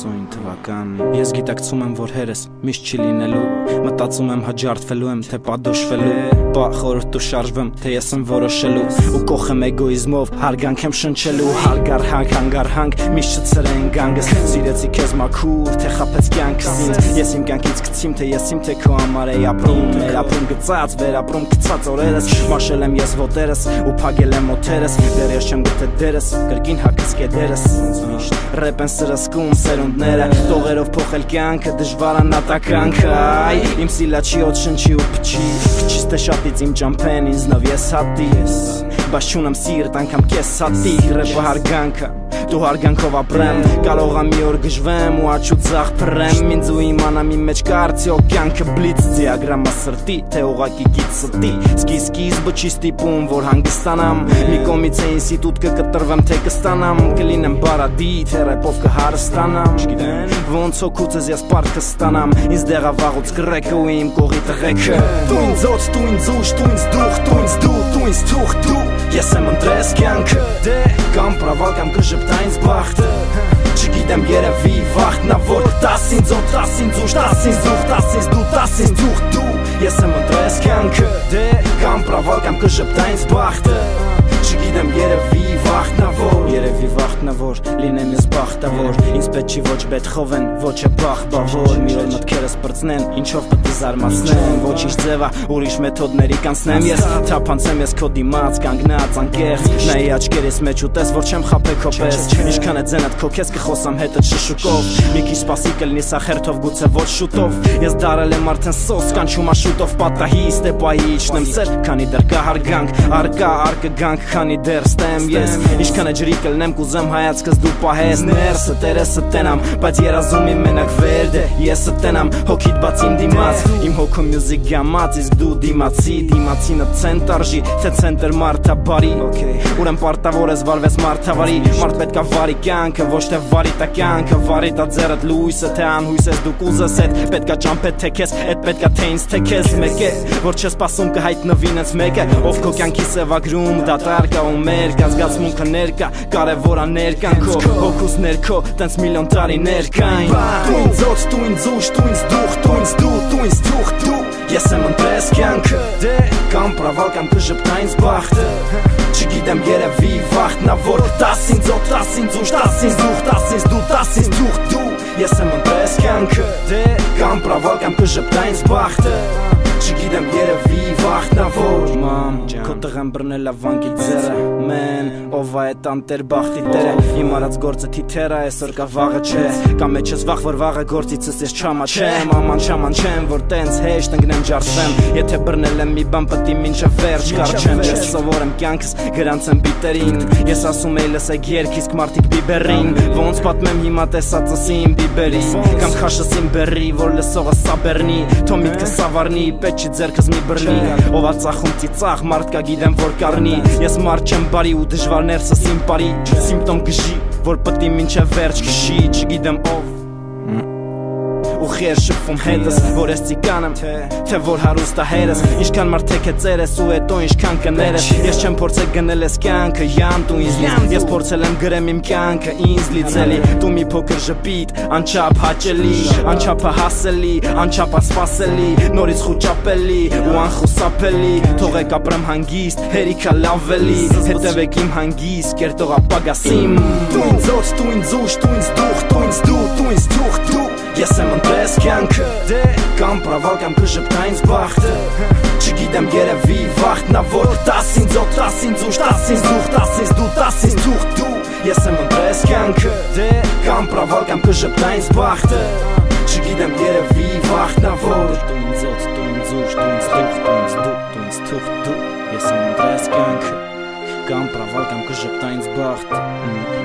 90 թվական Ես գիտակցում եմ, որ հերս միշտ չի լինելու Մտածում եմ հաջարդվելու եմ, թե պատոշվելու Բա խորհուրդ ու շարժվեմ, թե ես եմ որոշելու Ու կոխ եմ էգոիզմով, հարգանք եմ շնչելու Հարգարհանք, հանգարհանք, միշտ չծրեն գանգս Սիրեցի քեզ մաքուր, թե խապեց կյանքս ինձ Ես իմ կյանքից գցիմ, թե ես իմ, թե քո համար էի ապրում Ներապրում գծած, վերապրում գծած օրերս Մաշել եմ ես ոտերս, ու փագել եմ օթերս Դեռ ես չեմ գտե դերս, կրկին հակս կեդերս Ռեպ են սրսկում սերունդները Տողերով փոխել կյանքը, դժվար անատականքը Այ, իմ սիլաչի ոտ շնչի ու պչի Քչիս թե շատից իմ ճամպեն, ինձնով ես հատի Բայց չունեմ սիրտ, անգամ կես հատի Ռեպը հարգանքը Դու հարգանքով ապրեմ Կարող եմ մի օր գժվեմ ու աչու ծաղ փռեմ Ինձ ու իմանամ իմ մեջ կա արդյոք կյանքը բլից Դիագրամա սրտի, թե ուղղակի գիծ ստի Սկիզբը չի ստիպում, որ հանգստանամ Մի կողմից է ինստիտուտ կկտրվեմ, թե կստանամ Կլինեմ բարադի, թե ռեպով կհարստանամ Ոնց հոգուցս ես պարկ կստանամ Ինձ դեղավաղուց կրեկը ու իմ կողի տղեկը Դու ինձ ոց, դու ինձ ուշ, դու ինձ դուխ, դու ինձ դու, դու ինձ թուխ, դու Ես եմ ընտրես կյանքը, դե Կամ պրավալ, կամ կժպտա ինձ բախտը Չգիտեմ երևի վախտնա որ 10 ինձ ոտ, 10 ինձ ուշ, 10 ինձ դուխ, 10 ինձ դու, 10 ինձ դուխ, դու Ես եմ ընտրես կյանքը, դե Կամ պրավալ, կամ կժպտա ինձ բախտը Չգիտեմ երևի վախտնա որ Լինեմ ես բախտավոր Ինձ պետք չի ոչ Բեթխովեն, ոչ է բախբավոր Մի օր մտքերս պրծնեն, ինչով պտի զարմացնեմ Ոչինչ ձևա, ուրիշ մեթոդների կանցնեմ Ես թափանցեմ ես քո դիմաց, կանգնած անկեղծ Նայի աչքերիս մեջ ուտես, որ չեմ խապե քո պես Ինչքան է ձենդ քո քեզ կխոսամ հետդ շշուկով Մի քիչ սպասի կլինի սա խերթով գուցե ոչ շուտով Ես դարել եմ արդեն սոս, կանչում աշուտով պատահի Ստեպայի իջնեմ սեր, քանի դեռ կա հարգանք Արկա արկը գանք, քանի դեռ ստեմ ես Ինչքան է ջրի կլնեմ կուզեմ հայացքս դու պահես Ներսը տերեսը տենամ, բայց երազում իմ մենակ վերդ է Եսը տենամ, հոգիդ բաց իմ դիմաց Իմ հոգու մյուզիկ գամած, իսկ դու դիմացի Դիմացինը ցենտ արժի, թե ցենտր մարդա բարի Ուրեմ պարտավոր ես վարվես մարդավարի Մարդ պետքա վարի կյանքը, ոչ թե վարի տա կյանքը Վարի տա ձերդ լույսը, թե անհույս ես դու կուզես Էդ պետքա ճամփետ թե քեզ, էդ պետքա թե ինձ թե քեզ Մեկ է, որ չես սպասում կհայտնվին ես մեկը Ով քո կյանքի սևագրում, դատարկ ու մերկա Զգացմունքը ներկա, կարևորա ներկան քո Հոգուս ներքո, տենց միլիոն տարի ներկային Դու ինձ ոց, դու ինձ ուշ, դու ինձ դուխ, դու ինձ դու, դու ինձ թուխ, դու Ես եմ ընտրես կյանքը, դե Կամ պրավալ, կամ կժպտա ինձ բախտը Չգիտեմ երևի վախտնա որ 10 ինձ ոտ, 10 ինձ ուշ, 10 ինձ դուխ, 10 ինձ դու, 10 ինձ թուխ, դու Ես եմ ընտրես կյանքը, դե Կամ պրավալ, կամ կժպտա ինձ բախտը Չգիտեմ երևի վախտնա որ Մամ, քո տղան բռնել ավանկի ձերը Մեն, ով է այդ անտեր բախտի տերը Իմ արած գործը թիթերը, այսօր կա վաղը չէ Կամ մեջ ես վախ, որ վաղը գործիցս ես չամաչեմ Աման չամանչեմ, որ տենց հեշտ ընգնեմ ջարդվեմ Եթե բռնել եմ մի բան պտի մինչև վերջ կարչեմ Ես սովորեմ կյանքս, գրանցեմ բիտերին Ես ասում էի լսեք երգ, իսկ մարդիկ բիբերին Ոնց պատմեմ հիմա տեսածս իմ բիբերի Կամ քաշս իմ բերի, որ լսողը սա բեռնի Թո միտքը սավառնի, չի ձերքս մի բռնի Ով ածախում ծիծաղ, մարդ կա գիտեմ որ կարնի Ես մարդ չեմ բարի ու դժվար ներսս իմ բարի Սիմպտոմ գժի, որ պտի մինչև վերջ կշի Չգիտեմ ով ու խեր շփվում հետս Որ ես ծիկան եմ, թե որ հարուստա հերս Ինչքան մարդեք է ծերես ու հետո ինչքան կներես Ես չեմ փորձել գնել ես կյանքը, յան դու ինձ Ես փորձել եմ գրեմ իմ կյանքը, ինձ լիցելի Դու մի փոքր ժպիտ, անչափ հաճելի Անչափը հասելի, անչափը սպասելի Նորից խուճապելի ու անխուսափելի Թողեք ապրեմ հանգիստ, հերիքա լավելի Հետևեք իմ հանգիստ, կերտող ապագասիմ Դու ինձ ոց, դու ինձ ուշ, դու ինձ դուխ, դու ինձ դու, դու ինձ թուխ, դու Ես եմ ընտրես կյանքը, դե Կամ պրավալ, կամ կժպտա ինձ բախտը Չգիտեմ երևի վախտնա որ 10 ինձ ոտ, 10 ինձ ուշ, 10 ինձ դուխ, 10 ինձ դու, 10 ինձ թուխ, դու Ես եմ ընտրես կյանքը, դե Կամ պրավալ, կամ կժպտա ինձ բախտը Չգիտեմ երևի վախտնա որ Դու ինձ ոտ, դու ինձ ուշ, դու ինձ դուխ, դու ինձ դու, դու ինձ թուխ, դու Ես եմ ընտրես կյանքը Կամ պրավալ, կամ կժպտա ինձ բախտ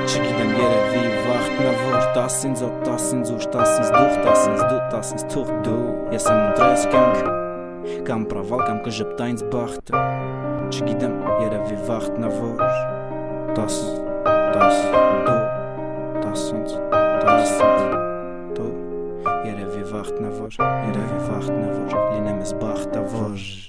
Չգիտեմ երևի վախտնա որ 10 ինձ ոտ, 10 ինձ ուշ, 10 ինձ դուխ, 10 ինձ դու, 10 ինձ թուխ, դու Ես եմ ընտրես կյանքը Կամ պրավալ, կամ կժպտա ինձ բախտը Չգիտեմ երևի վախտնա որ 10 դու 10 ինձ, 10 դու Երևի վախտնա որ լինեմ ես բախտավոր